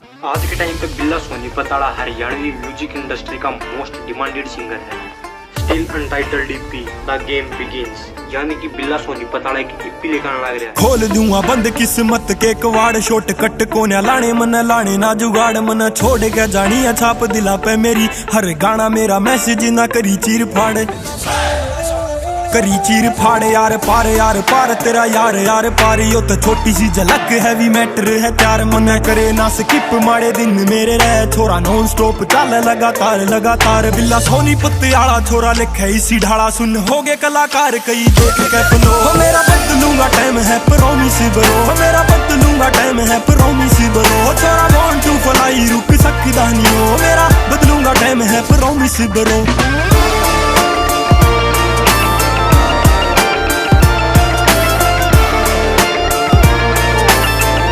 आज के टाइम पे बिल्ला सोनीपत हरियाणवी म्यूजिक इंडस्ट्री का मोस्ट डिमांडेड सिंगर है। Still untitled EP the game begins, यानी कि बिल्ला सोनीपत एक ईपी लेकर लग रहा है। खोल दूंगा बंद किस्मत के कवाड़, शॉर्ट कट कोने लाने मन लाने ना जुगाड़, मन छोड़ के जानी है छाप दिला पे मेरी, हर गाना मेरा मैसेज ना करी चीर फाड़, करी चीर फाड़ यार पार तेरा यार यार पार। यो तो छोटी सी झलक हैवी मैटर है प्यार, मन करे ना स्किप माड़े दिन मेरे रह, छोरा नॉन स्टॉप चल लगातार। बिल्ला सोनीपत आला छोरा लिखे इसी ढाला, सुन हो गए कलाकार कई देख के फलो। मेरा बदलूंगा टाइम है प्रोमिस ब्रो, मेरा बदलूंगा टाइम है प्रोमिस ब्रो, छोरा वांट टू फ्लाई रुक सकदा नहीं हो, मेरा बदलूंगा टाइम है प्रोमिस ब्रो।